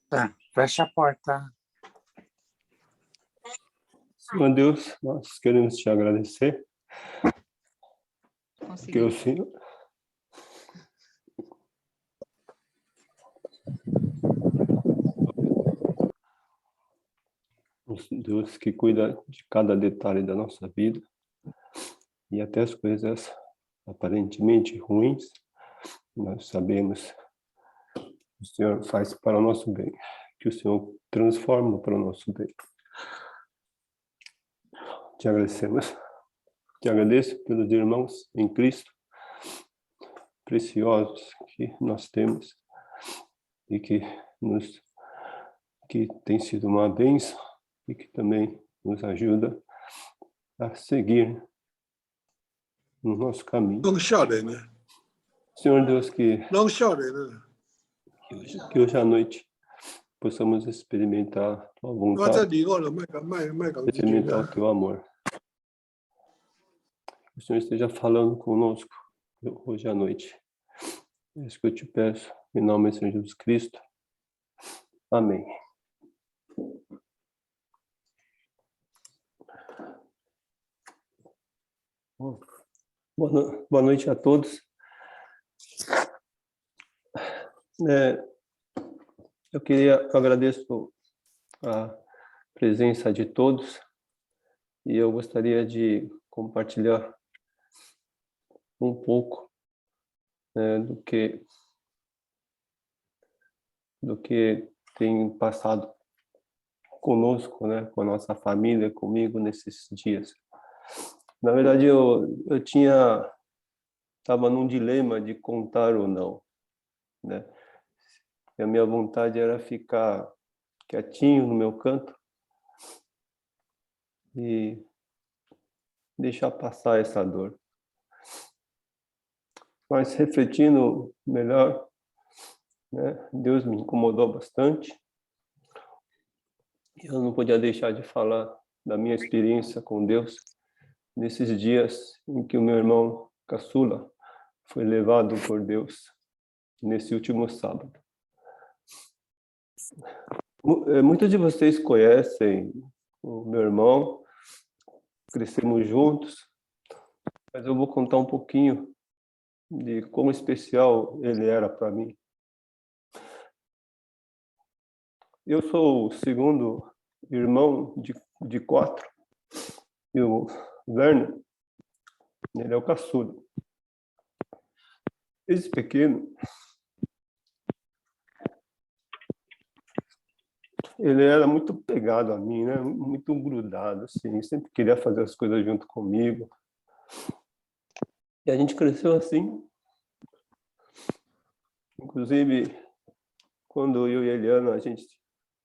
Tá, fecha a porta. Senhor Deus, nós queremos te agradecer. Que o Senhor... Deus que cuida de cada detalhe da nossa vida e até as coisas aparentemente ruins, nós sabemos que o Senhor faz para o nosso bem, que o Senhor transforma para o nosso bem. Te agradecemos. Te agradeço pelos irmãos em Cristo, preciosos que nós temos e que tem sido uma bênção e que também nos ajuda a seguir no nosso caminho. Senhor Deus, que hoje à noite possamos experimentar a tua vontade, experimentar o teu amor. Que o Senhor esteja falando conosco hoje à noite. É isso que eu te peço, em nome do Senhor Jesus Cristo. Amém. Boa noite a todos. Eu agradeço a presença de todos e eu gostaria de compartilhar um pouco do que tem passado conosco, né, com a nossa família, comigo nesses dias. Na verdade, eu estava num dilema de contar ou não, né? E a minha vontade era ficar quietinho no meu canto e deixar passar essa dor. Mas refletindo melhor, né, Deus me incomodou bastante. Eu não podia deixar de falar da minha experiência com Deus nesses dias em que o meu irmão caçula foi levado por Deus nesse último sábado. Muitos de vocês conhecem o meu irmão, crescemos juntos, mas eu vou contar um pouquinho de como especial ele era para mim. Eu sou o segundo irmão de 4, e o Werner, ele é o caçula. Esse pequeno, ele era muito pegado a mim, né? Muito grudado, assim, sempre queria fazer as coisas junto comigo. E a gente cresceu assim. Inclusive, quando eu e a Eliana, a gente,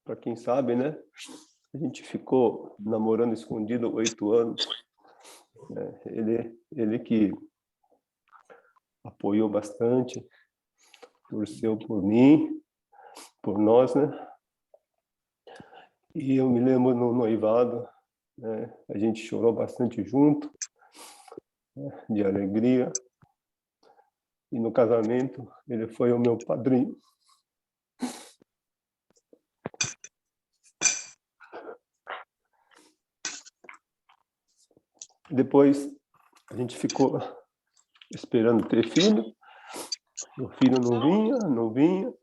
para quem sabe, né? A gente ficou namorando escondido 8 anos. Ele que apoiou bastante, torceu por mim, por nós, né? E eu me lembro no noivado, né? A gente chorou bastante junto, né? De alegria. E no casamento, ele foi o meu padrinho. Depois, a gente ficou esperando ter filho. O filho não vinha.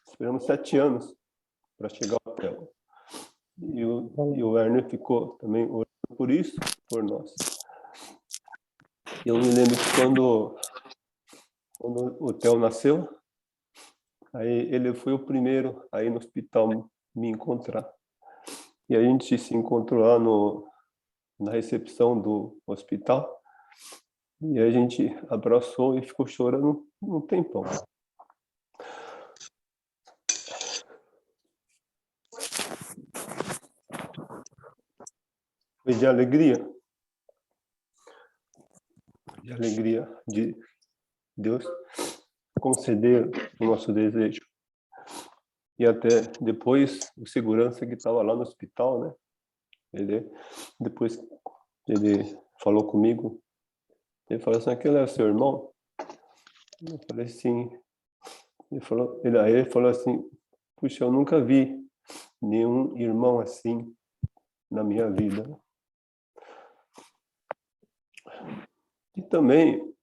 Esperamos 7 anos para chegar ao céu. E o Werner ficou também orando por isso, por nós. Eu me lembro que quando o Theo nasceu, aí ele foi o primeiro a ir no hospital me encontrar. E a gente se encontrou lá na recepção do hospital. E a gente abraçou e ficou chorando um tempão. Foi de alegria de Deus conceder o nosso desejo. E até depois, o segurança que estava lá no hospital, né? Depois ele falou comigo, ele falou assim, aquele é seu irmão? Eu falei, sim. Aí ele falou assim, puxa, eu nunca vi nenhum irmão assim na minha vida. E também,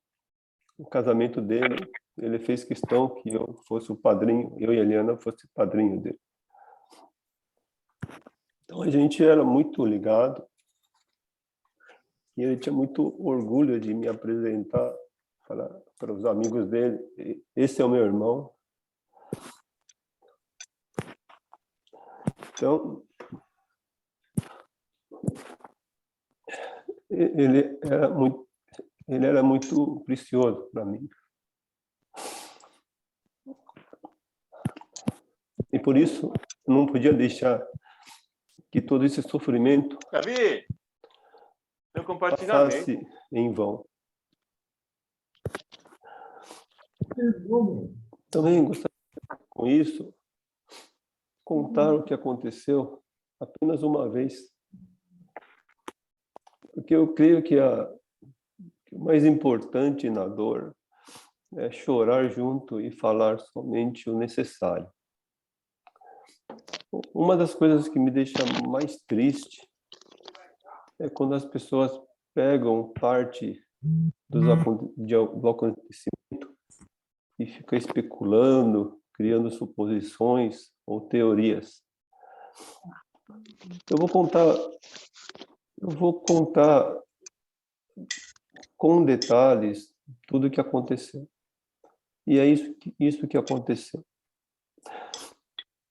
o casamento dele, ele fez questão que eu fosse o padrinho, eu e a Eliana fosse padrinho dele. Então a gente era muito ligado e ele tinha muito orgulho de me apresentar para os amigos dele. Esse é o meu irmão. Então, ele era muito precioso para mim. E por isso, não podia deixar que todo esse sofrimento Gabi, meu compartilhamento. passasse em vão. Também gostaria, com isso, contar o que aconteceu apenas uma vez. Porque eu creio que o mais importante na dor é chorar junto e falar somente o necessário. Uma das coisas que me deixa mais triste é quando as pessoas pegam parte do acontecimento e ficam especulando, criando suposições ou teorias. Eu vou contar com detalhes tudo o que aconteceu. E é isso que aconteceu.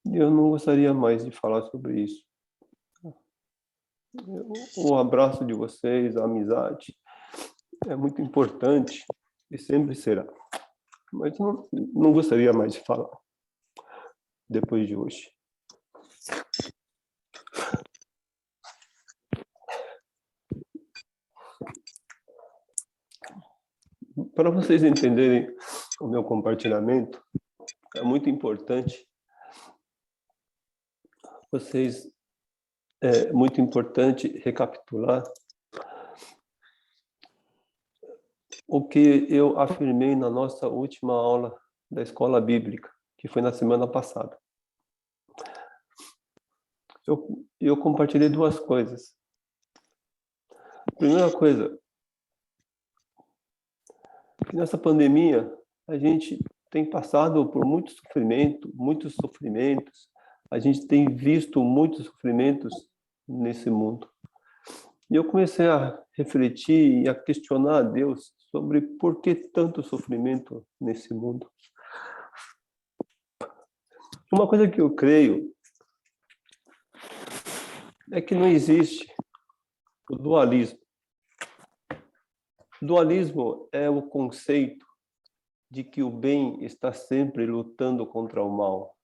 Eu não gostaria mais de falar sobre isso. O abraço de vocês, a amizade, é muito importante e sempre será. Mas não gostaria mais de falar depois de hoje. Para vocês entenderem o meu compartilhamento, é muito importante recapitular o que eu afirmei na nossa última aula da escola bíblica, que foi na semana passada. Eu compartilhei 2 coisas. Primeira coisa, que nessa pandemia a gente tem passado por muitos sofrimentos, a gente tem visto muitos sofrimentos nesse mundo. E eu comecei a refletir e a questionar a Deus sobre por que tanto sofrimento nesse mundo. Uma coisa que eu creio é que não existe o dualismo. Dualismo é o conceito de que o bem está sempre lutando contra o mal.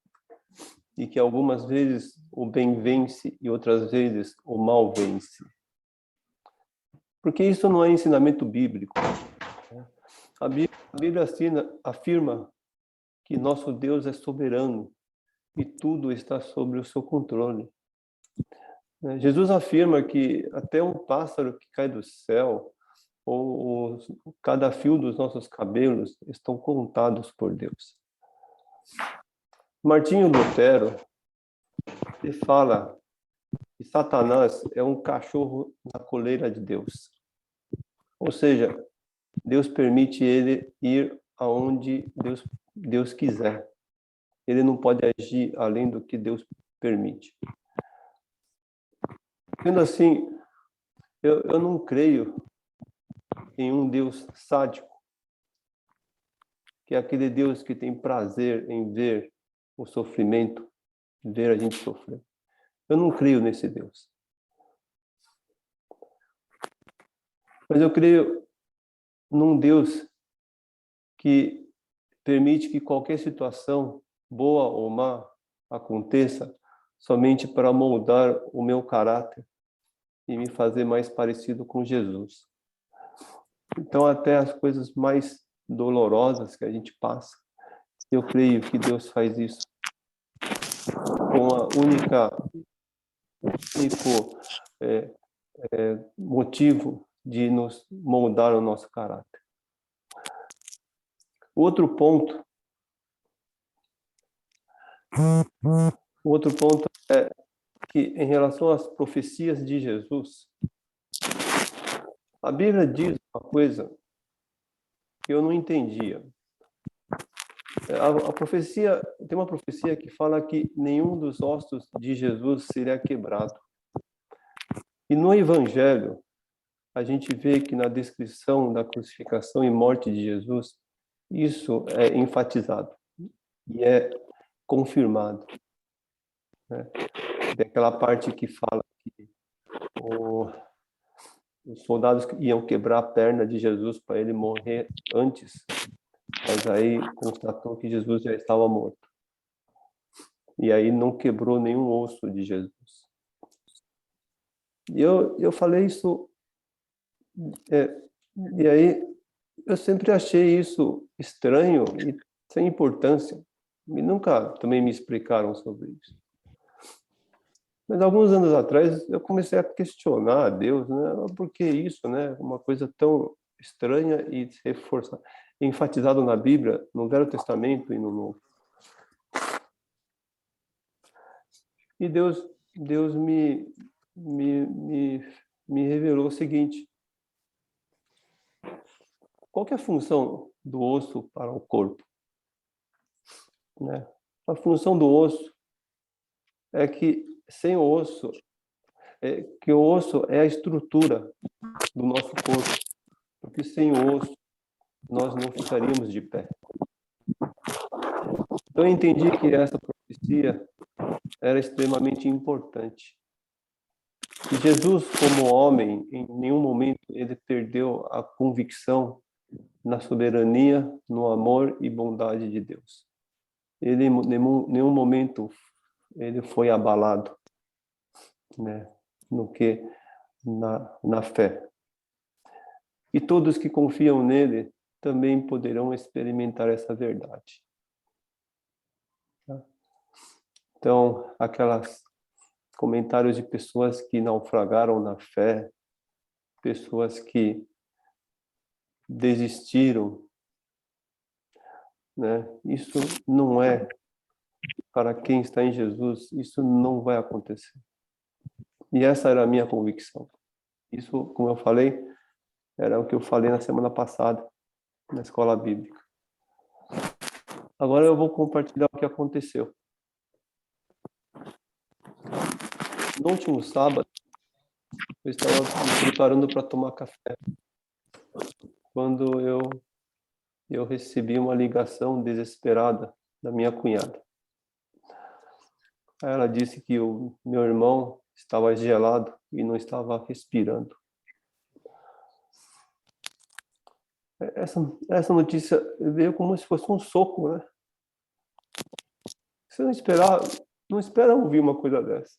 E que algumas vezes o bem vence e outras vezes o mal vence. Porque isso não é ensinamento bíblico. A Bíblia afirma que nosso Deus é soberano e tudo está sob o seu controle. Jesus afirma que até um pássaro que cai do céu, ou cada fio dos nossos cabelos, estão contados por Deus. Martinho Lutero, ele fala que Satanás é um cachorro na coleira de Deus. Ou seja, Deus permite ele ir aonde Deus quiser. Ele não pode agir além do que Deus permite. Sendo assim, eu não creio em um Deus sádico, que é aquele Deus que tem prazer em ver o sofrimento, ver a gente sofrer. Eu não creio nesse Deus. Mas eu creio num Deus que permite que qualquer situação, boa ou má, aconteça somente para moldar o meu caráter e me fazer mais parecido com Jesus. Então, até as coisas mais dolorosas que a gente passa, eu creio que Deus faz isso com a único motivo de nos moldar o nosso caráter. Outro ponto é que, em relação às profecias de Jesus, a Bíblia diz uma coisa que eu não entendia. A profecia, tem uma profecia que fala que nenhum dos ossos de Jesus seria quebrado. E no Evangelho, a gente vê que na descrição da crucificação e morte de Jesus, isso é enfatizado e é confirmado. Tem aquela parte que fala que os soldados iam quebrar a perna de Jesus para ele morrer antes, mas aí constatou que Jesus já estava morto. E aí não quebrou nenhum osso de Jesus. E eu falei isso, e aí eu sempre achei isso estranho e sem importância. E nunca também me explicaram sobre isso. Mas alguns anos atrás eu comecei a questionar a Deus, né? Por que isso, né? Uma coisa tão estranha e reforçada, enfatizado na Bíblia, no Velho Testamento e no Novo. E Deus me revelou o seguinte: qual que é a função do osso para o corpo? Né? A função do osso é que sem o osso, que o osso é a estrutura do nosso corpo, porque sem o osso nós não ficaríamos de pé. Então eu entendi que essa profecia era extremamente importante. E Jesus, como homem, em nenhum momento ele perdeu a convicção na soberania, no amor e bondade de Deus. Ele em nenhum momento ele foi abalado, né, na fé. E todos que confiam nele também poderão experimentar essa verdade. Então, aquelas comentários de pessoas que naufragaram na fé, pessoas que desistiram, né? Isso não é para quem está em Jesus, isso não vai acontecer. E essa era a minha convicção. Isso, como eu falei, era o que eu falei na semana passada, na escola bíblica. Agora eu vou compartilhar o que aconteceu. No último sábado, eu estava me preparando para tomar café, quando eu recebi uma ligação desesperada da minha cunhada. Ela disse que o meu irmão estava gelado e não estava respirando. essa notícia veio como se fosse um soco, né? Você não espera ouvir uma coisa dessa.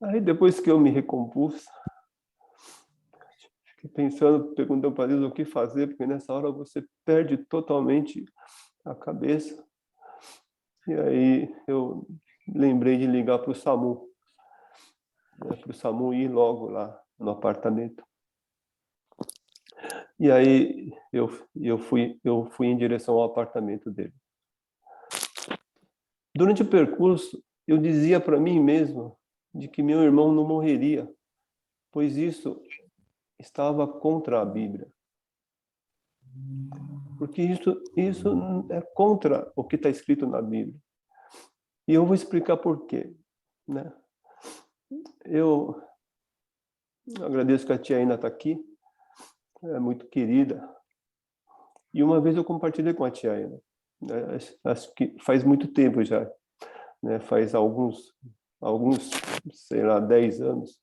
Aí depois que eu me recompus, fiquei pensando, perguntando para Deus o que fazer, porque nessa hora você perde totalmente a cabeça. E aí eu lembrei de ligar para o SAMU, né, para o SAMU ir logo lá no apartamento. E aí eu fui em direção ao apartamento dele. Durante o percurso, eu dizia para mim mesmo de que meu irmão não morreria, pois isso estava contra a Bíblia. Porque isso é contra o que está escrito na Bíblia. E eu vou explicar por quê, né? Eu agradeço que a tia Aina está aqui, é muito querida. E uma vez eu compartilhei com a tia Aina, né? Acho que faz muito tempo já, né? Faz alguns, sei lá, 10 anos.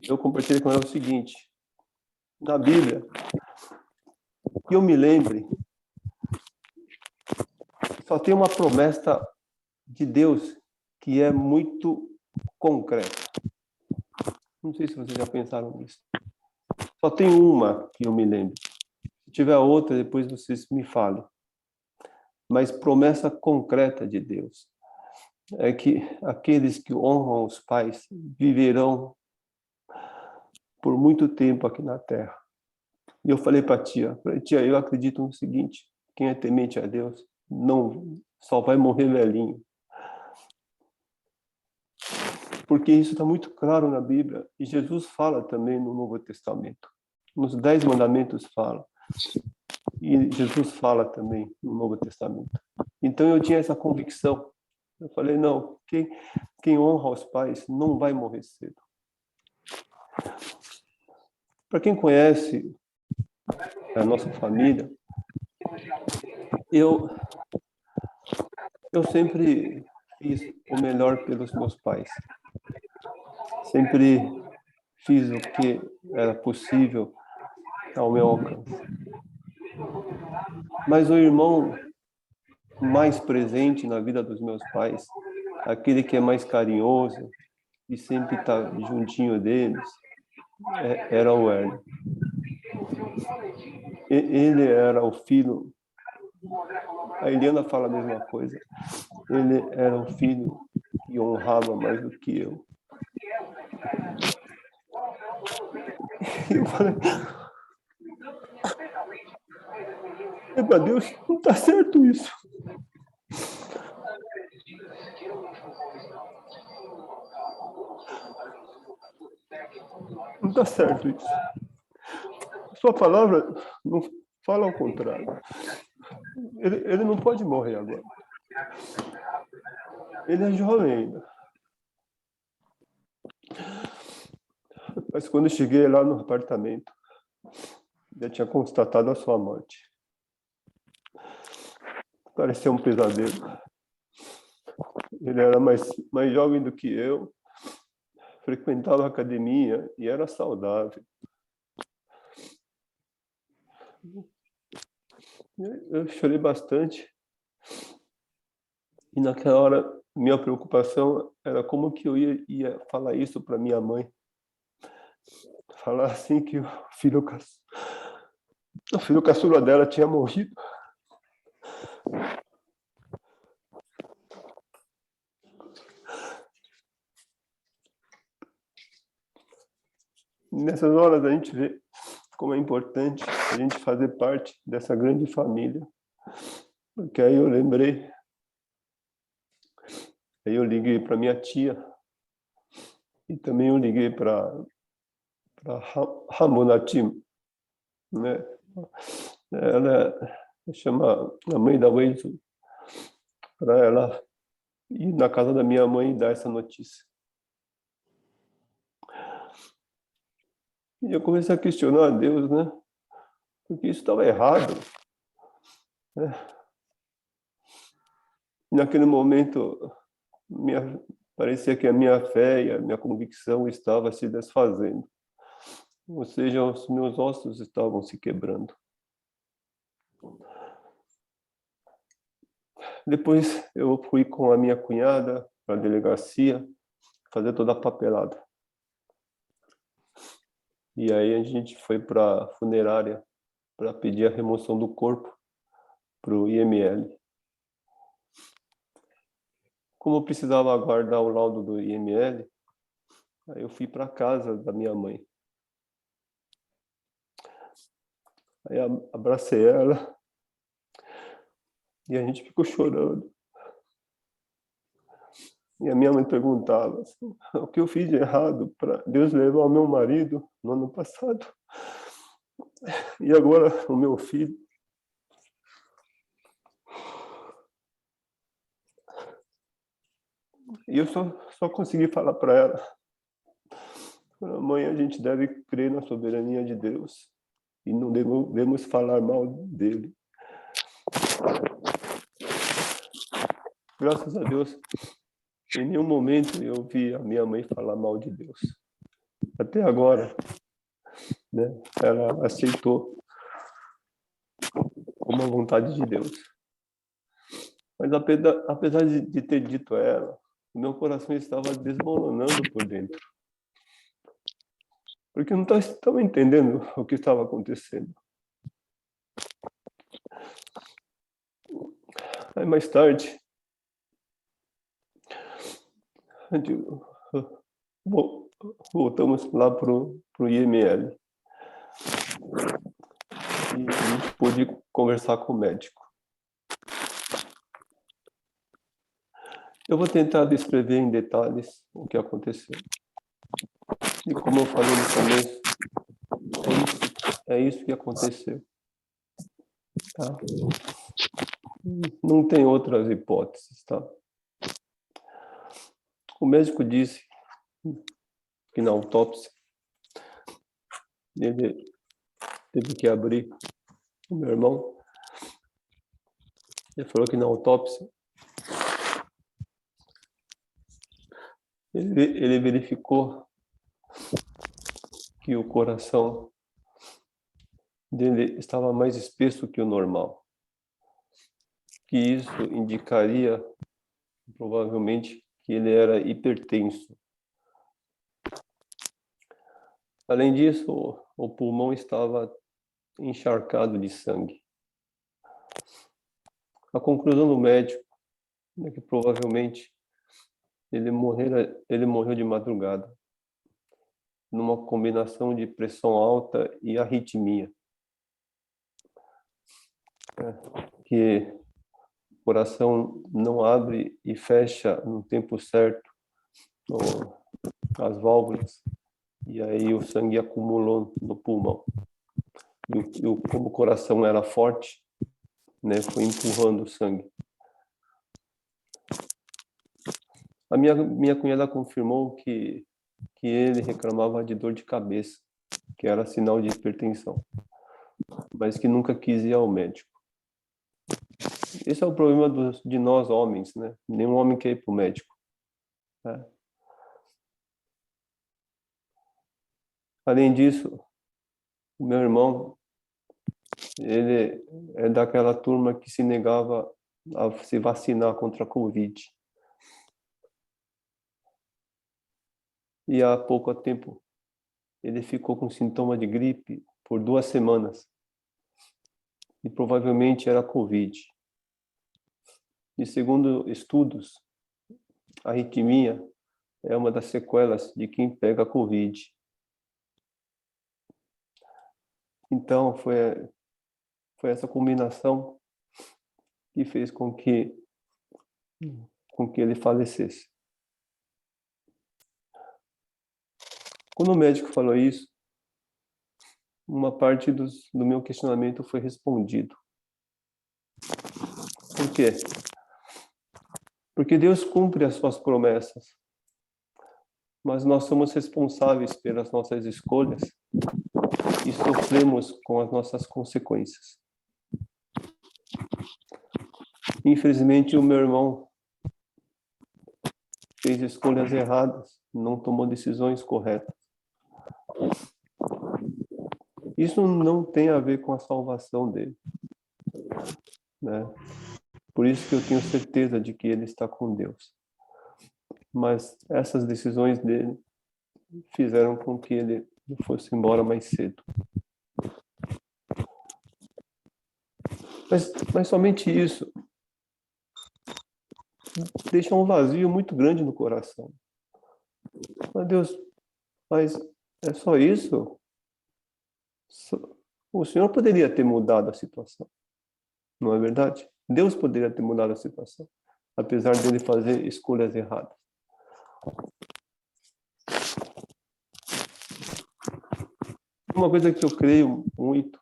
Eu compartilhei com ela o seguinte: na Bíblia, que eu me lembre, só tem uma promessa de Deus que é muito concreta. Não sei se vocês já pensaram nisso. Só tem uma que eu me lembro. Se tiver outra, depois vocês me falem. Mas promessa concreta de Deus é que aqueles que honram os pais viverão por muito tempo aqui na Terra. E eu falei para a tia, eu acredito no seguinte: quem é temente a Deus não só vai morrer velhinho. Porque isso está muito claro na Bíblia, e Jesus fala também no Novo Testamento. Nos 10 mandamentos fala. E Jesus fala também no Novo Testamento. Então eu tinha essa convicção. Eu falei, não, quem honra os pais não vai morrer cedo. Para quem conhece a nossa família, eu sempre fiz o melhor pelos meus pais. Sempre fiz o que era possível ao meu alcance. Mas o irmão mais presente na vida dos meus pais, aquele que é mais carinhoso e sempre está juntinho deles, era o Hélio. Ele era o filho, a Eliana fala a mesma coisa, ele era o filho que honrava mais do que eu. Eu falei, para Deus, não está certo isso. Não está certo isso. Sua palavra não fala ao contrário. Ele não pode morrer agora. Ele é jovem ainda. Mas quando eu cheguei lá no apartamento, já tinha constatado a sua morte. Parecia um pesadelo. Ele era mais jovem do que eu, frequentava a academia e era saudável. Eu chorei bastante. E naquela hora, minha preocupação era como que eu ia falar isso para minha mãe. Falar assim que o filho caçula dela tinha morrido. Nessas horas a gente vê como é importante a gente fazer parte dessa grande família. Porque aí eu lembrei, aí eu liguei para minha tia e também eu liguei para Ramonatim, né? Ela chama a mãe da Wenzel para ela ir na casa da minha mãe e dar essa notícia. E eu comecei a questionar a Deus, né? Porque isso estava errado, né? E naquele momento, parecia que a minha fé e a minha convicção estava se desfazendo. ou seja, os meus ossos estavam se quebrando. Depois eu fui com a minha cunhada para a delegacia fazer toda a papelada. E aí a gente foi para a funerária para pedir a remoção do corpo para o IML. Como eu precisava aguardar o laudo do IML, aí eu fui para a casa da minha mãe. Aí abracei ela e a gente ficou chorando. E a minha mãe perguntava assim, o que eu fiz de errado para Deus levar o meu marido no ano passado e agora o meu filho. E eu só consegui falar para ela, mãe, a gente deve crer na soberania de Deus e não devemos falar mal dele. Graças a Deus, em nenhum momento eu vi a minha mãe falar mal de Deus. Até agora, né, ela aceitou como a vontade de Deus. Mas apesar de ter dito a ela, o meu coração estava desmoronando por dentro. Porque eu não estava entendendo o que estava acontecendo. Aí mais tarde, voltamos lá para o IML. E a gente pôde conversar com o médico. Eu vou tentar descrever em detalhes o que aconteceu. E como eu falei no começo, é isso que aconteceu. Tá? Não tem outras hipóteses, tá? O médico disse que na autópsia ele teve que abrir o meu irmão. Ele falou que na autópsia ele verificou que o coração dele estava mais espesso que o normal. Que isso indicaria, provavelmente, que ele era hipertenso. Além disso, o pulmão estava encharcado de sangue. A conclusão do médico é que provavelmente ele morreu de madrugada, numa combinação de pressão alta e arritmia. Que o coração não abre e fecha no tempo certo as válvulas, e aí o sangue acumulou no pulmão. E como o coração era forte, né, foi empurrando o sangue. A minha cunhada confirmou que ele reclamava de dor de cabeça, que era sinal de hipertensão, mas que nunca quis ir ao médico. Esse é o problema de nós homens, né? Nenhum homem quer ir para o médico. Né? Além disso, o meu irmão, ele é daquela turma que se negava a se vacinar contra a Covid. E há pouco tempo, ele ficou com sintoma de gripe por 2 semanas. E provavelmente era Covid. E segundo estudos, a arritmia é uma das sequelas de quem pega Covid. Então, foi essa combinação que fez com que ele falecesse. Quando o médico falou isso, uma parte do meu questionamento foi respondido. Por quê? Porque Deus cumpre as suas promessas, mas nós somos responsáveis pelas nossas escolhas e sofremos com as nossas consequências. Infelizmente, o meu irmão fez escolhas erradas, não tomou decisões corretas. Isso não tem a ver com a salvação dele, né? Por isso que eu tenho certeza de que ele está com Deus. Mas essas decisões dele fizeram com que ele fosse embora mais cedo. Mas somente isso deixa um vazio muito grande no coração. Meu Deus, mas é só isso? O Senhor poderia ter mudado a situação, não é verdade? Deus poderia ter mudado a situação, apesar dele fazer escolhas erradas. Uma coisa que eu creio muito,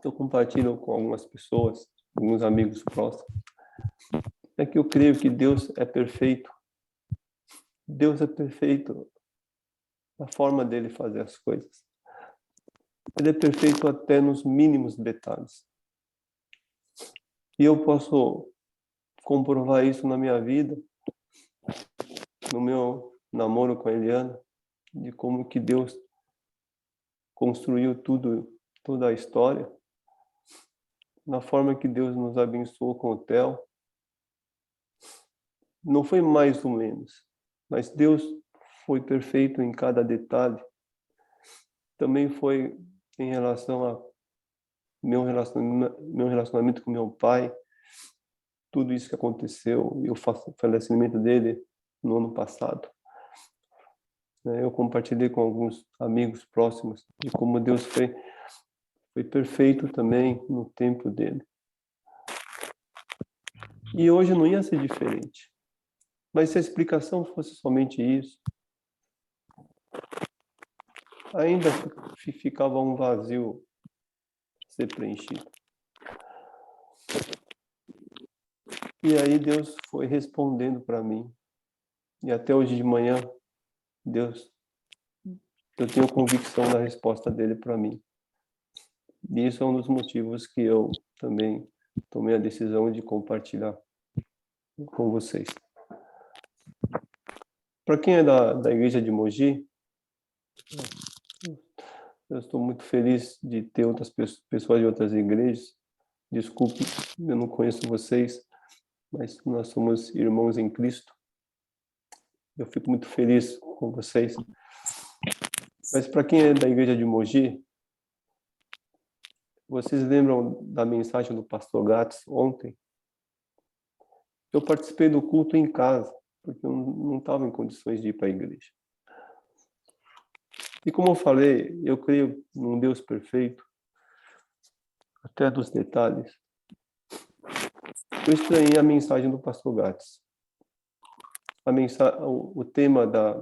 que eu compartilho com algumas pessoas, alguns amigos próximos, é que eu creio que Deus é perfeito. Deus é perfeito na forma dele fazer as coisas. Ele é perfeito até nos mínimos detalhes. E eu posso comprovar isso na minha vida, no meu namoro com a Eliana, de como que Deus construiu toda a história, na forma que Deus nos abençoou com o Theo. Não foi mais ou menos, mas Deus foi perfeito em cada detalhe. Também foi em relação a meu relacionamento com meu pai, tudo isso que aconteceu e o falecimento dele no ano passado. Eu compartilhei com alguns amigos próximos de como Deus foi perfeito também no tempo dele. E hoje não ia ser diferente. Mas se a explicação fosse somente isso, ainda ficava um vazio a ser preenchido. E aí Deus foi respondendo para mim. E até hoje de manhã, eu tenho convicção da resposta dele para mim. E isso é um dos motivos que eu também tomei a decisão de compartilhar com vocês. Para quem é da igreja de Mogi, eu estou muito feliz de ter outras pessoas de outras igrejas. Desculpe, eu não conheço vocês, mas nós somos irmãos em Cristo. Eu fico muito feliz com vocês. Mas para quem é da igreja de Mogi, vocês lembram da mensagem do pastor Gats ontem? Eu participei do culto em casa, porque eu não estava em condições de ir para a igreja. E como eu falei, eu creio num Deus perfeito, até dos detalhes. Eu estranhei a mensagem do pastor Gats. O tema da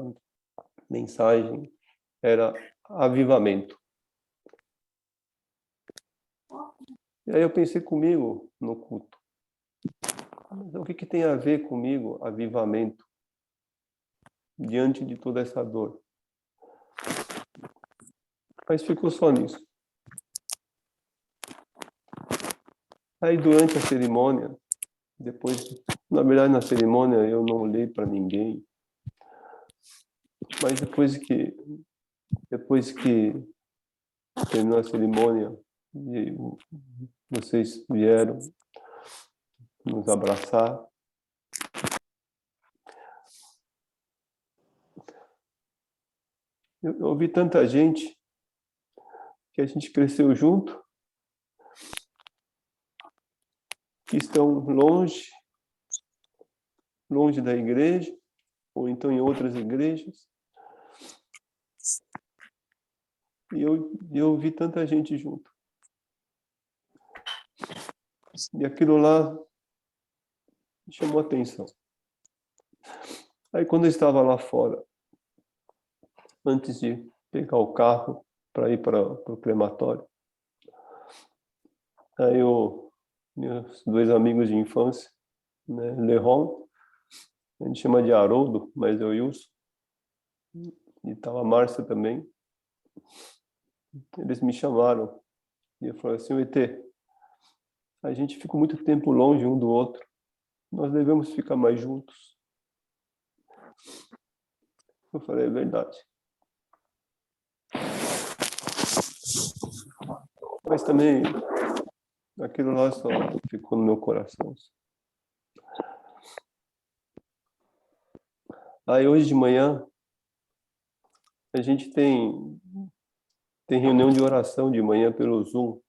mensagem era avivamento. E aí eu pensei comigo no culto. Mas o que tem a ver comigo avivamento diante de toda essa dor? Mas ficou só nisso. Aí durante a cerimônia, na verdade na cerimônia eu não olhei para ninguém, mas depois que terminou a cerimônia e vocês vieram nos abraçar, eu ouvi tanta gente que a gente cresceu junto, que estão longe da igreja, ou então em outras igrejas. E eu vi tanta gente junto. E aquilo lá me chamou a atenção. Aí quando eu estava lá fora, antes de pegar o carro para ir para o crematório, aí meus dois amigos de infância, né, Leron, a gente chama de Haroldo, mas é o Wilson, e estava a Márcia também. Eles me chamaram e eu falei assim: ET, a gente ficou muito tempo longe um do outro, nós devemos ficar mais juntos. Eu falei: é verdade. Mas também aquilo lá só ficou no meu coração. Aí hoje de manhã a gente tem reunião de oração de manhã pelo Zoom.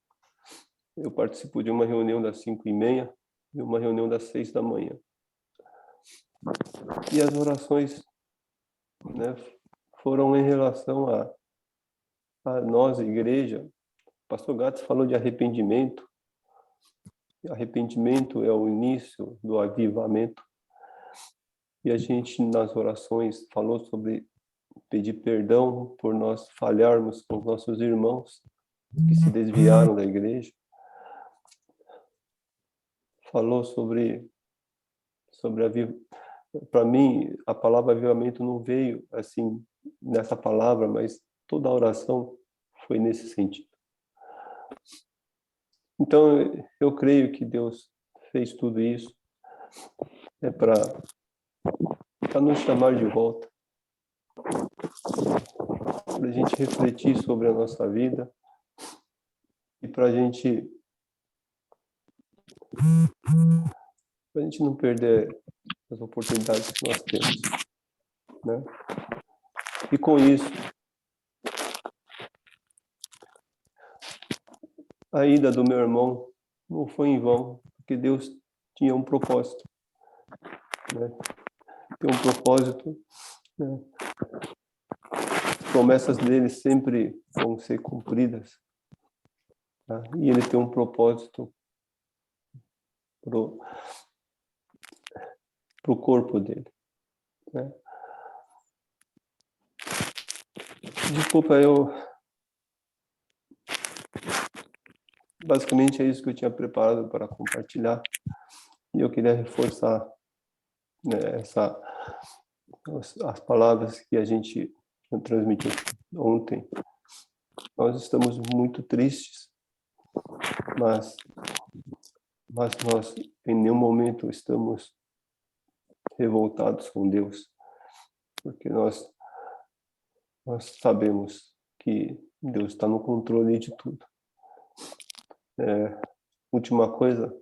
Eu participo de uma reunião das 5h30 e uma reunião das 6 da manhã. E as orações, né, foram em relação a nós, a igreja. O pastor Gatos falou de arrependimento. E arrependimento é o início do avivamento. E a gente, nas orações, falou sobre pedir perdão por nós falharmos com os nossos irmãos que se desviaram da igreja. Falou sobre para mim, a palavra avivamento não veio assim nessa palavra, mas toda a oração foi nesse sentido. Então, eu creio que Deus fez tudo isso para nos chamar de volta, para a gente refletir sobre a nossa vida e para a gente não perder as oportunidades que nós temos, né? E com isso, a ida do meu irmão não foi em vão, porque Deus tinha um propósito, né? Tem um propósito, né? As promessas dele sempre vão ser cumpridas, tá? E ele tem um propósito pro corpo dele, né? Desculpa, basicamente é isso que eu tinha preparado para compartilhar e eu queria reforçar, né, as palavras que a gente transmitiu ontem. Nós estamos muito tristes, mas nós em nenhum momento estamos revoltados com Deus, porque nós sabemos que Deus está no controle de tudo. Última coisa,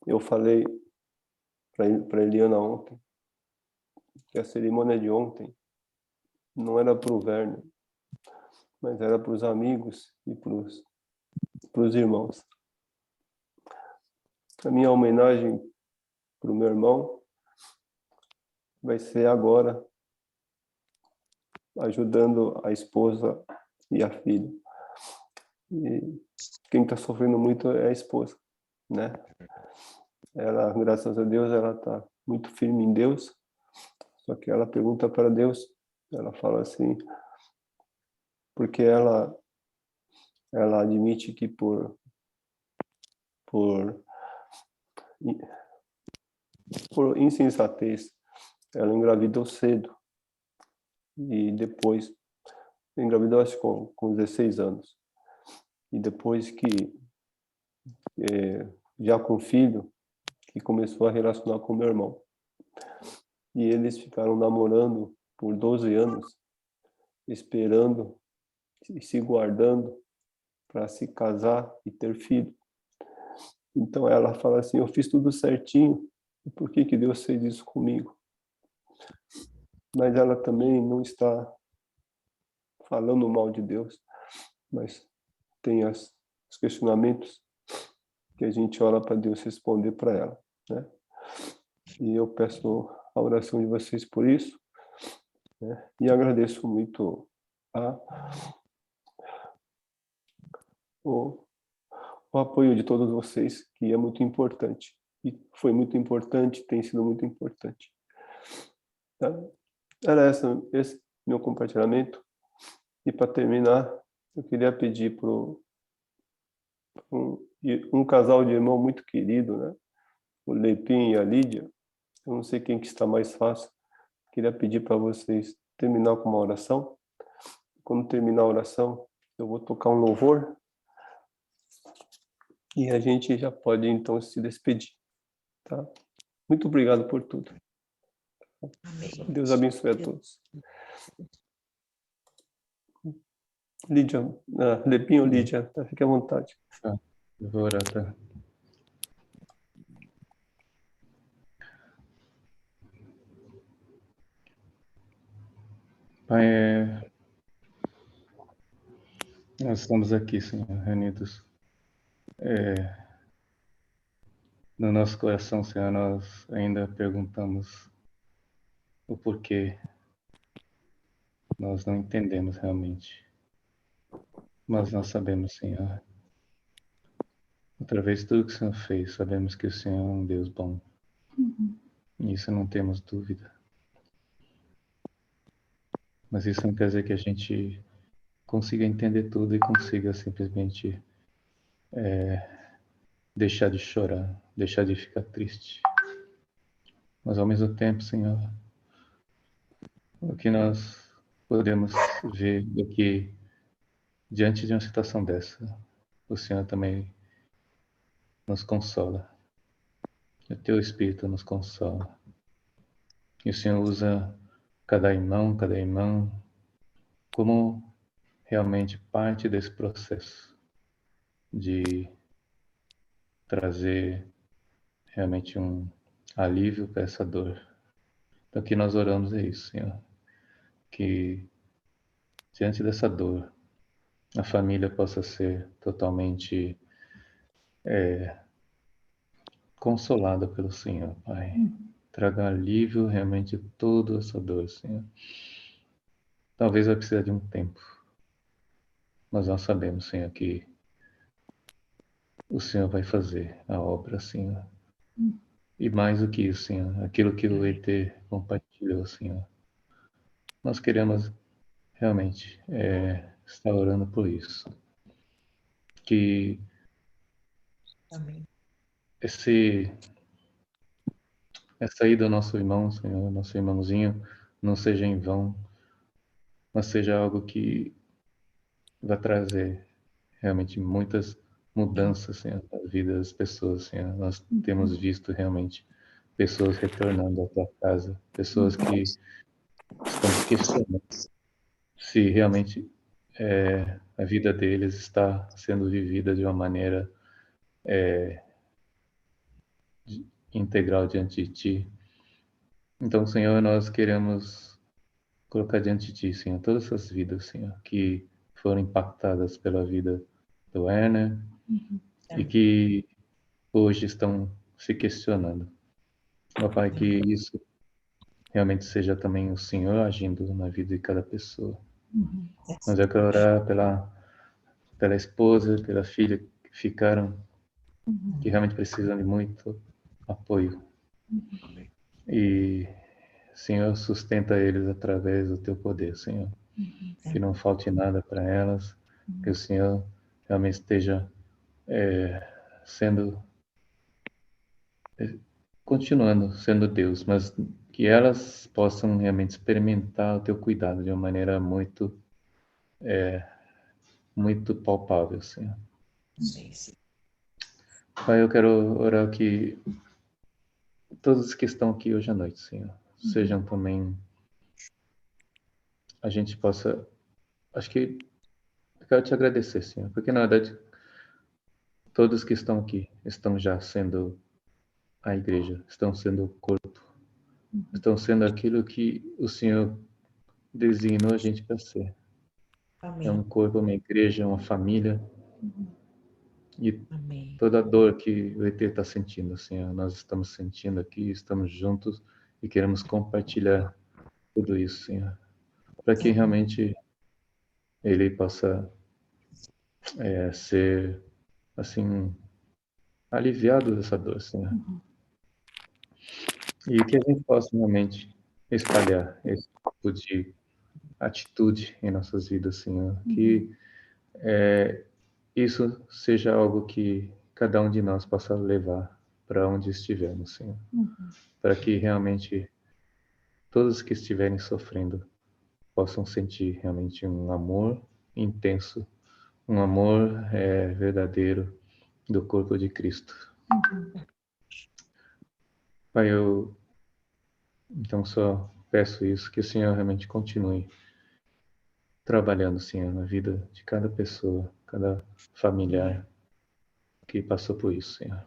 eu falei para Eliana ontem, que a cerimônia de ontem não era para o Werner, mas era para os amigos e para os irmãos. A minha homenagem para o meu irmão vai ser agora, ajudando a esposa e a filha. E quem está sofrendo muito é a esposa, né? Ela, graças a Deus, ela está muito firme em Deus, só que ela pergunta para Deus, ela fala assim, porque ela admite que por insensatez ela engravidou cedo e depois engravidou acho com 16 anos e depois que já com filho que começou a relacionar com meu irmão e eles ficaram namorando por 12 anos esperando e se guardando para se casar e ter filho. Então ela fala assim, eu fiz tudo certinho, por que Deus fez isso comigo? Mas ela também não está falando mal de Deus, mas tem os questionamentos que a gente ora para Deus responder para ela, né? E eu peço a oração de vocês por isso, né? E agradeço muito o apoio de todos vocês, que é muito importante. E foi muito importante, tem sido muito importante. Tá? Era esse meu compartilhamento. E para terminar, eu queria pedir para um casal de irmão muito querido, né? O Lepim e a Lídia. Eu não sei quem que está mais fácil. Queria pedir para vocês terminar com uma oração. Quando terminar a oração, eu vou tocar um louvor. E a gente já pode, então, se despedir. Tá? Muito obrigado por tudo. Amém. 嗯 Deus abençoe a todos. Lídia, Lepinho, Lídia, tá? Fique à vontade. Tá, eu vou orar, tá? Pai, nós estamos aqui, Senhor, reunidos. No nosso coração, Senhor, nós ainda perguntamos o porquê. Nós não entendemos realmente. Mas nós sabemos, Senhor, através de tudo que o Senhor fez, sabemos que o Senhor é um Deus bom. E isso não temos dúvida. Mas isso não quer dizer que a gente consiga entender tudo e consiga simplesmente deixar de chorar, deixar de ficar triste. Mas ao mesmo tempo, Senhor, o que nós podemos ver é que diante de uma situação dessa, o Senhor também nos consola. O Teu Espírito nos consola. E o Senhor usa cada irmão, como realmente parte desse processo de trazer realmente um alívio para essa dor. Então, o que nós oramos é isso, Senhor. Que diante dessa dor, a família possa ser totalmente consolada pelo Senhor, Pai. Traga alívio realmente a toda essa dor, Senhor. Talvez vai precisar de um tempo, mas nós sabemos, Senhor, que o Senhor vai fazer a obra, Senhor. E mais do que isso, Senhor, aquilo que o ET compartilhou, Senhor. Nós queremos realmente estar orando por isso. Que Amém. essa ida do nosso irmão, Senhor, nosso irmãozinho, não seja em vão, mas seja algo que vai trazer realmente muitas mudanças, Senhor, na vida das pessoas, Senhor. Nós temos visto realmente pessoas retornando à tua casa, pessoas que estão questionando se realmente a vida deles está sendo vivida de uma maneira integral diante de Ti. Então, Senhor, nós queremos colocar diante de Ti, Senhor, todas essas vidas, Senhor, que foram impactadas pela vida do Werner e que hoje estão se questionando. Ó Pai, que isso realmente seja também o Senhor agindo na vida de cada pessoa. Mas eu quero orar pela esposa, pela filha que ficaram, que realmente precisam de muito apoio. E, Senhor, sustenta eles através do Teu poder, Senhor. Que não falte nada para elas, que o Senhor realmente esteja sendo, continuando sendo Deus, mas que elas possam realmente experimentar o Teu cuidado de uma maneira muito, muito palpável, Senhor. Sim, sim. Pai, eu quero orar que todos que estão aqui hoje à noite, Senhor, sejam também, a gente possa, acho que eu quero te agradecer, Senhor, porque na verdade todos que estão aqui estão já sendo a igreja, estão sendo o corpo, estão sendo aquilo que o Senhor designou a gente para ser. É um Amém. corpo, uma igreja, uma família. E Amém. toda a dor que o ET está sentindo, Senhor, nós estamos sentindo aqui, estamos juntos e queremos compartilhar tudo isso, Senhor, para que realmente ele possa ser, assim, aliviado dessa dor, Senhor. E que a gente possa realmente espalhar esse tipo de atitude em nossas vidas, Senhor. Que isso seja algo que cada um de nós possa levar para onde estivermos, Senhor. Para que realmente todos que estiverem sofrendo possam sentir realmente um amor intenso, um amor verdadeiro do corpo de Cristo. Pai, eu então só peço isso, que o Senhor realmente continue trabalhando, Senhor, na vida de cada pessoa, cada familiar que passou por isso, Senhor.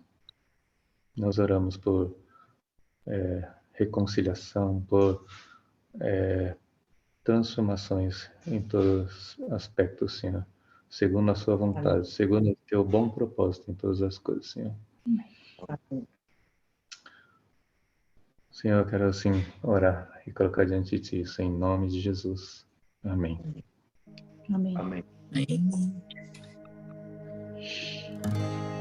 Nós oramos por reconciliação, por transformações em todos os aspectos, Senhor, segundo a sua vontade, segundo o teu bom propósito em todas as coisas, Senhor. Senhor, eu quero assim orar e colocar diante de ti isso em nome de Jesus. Amém. Amém. Amém. Amém.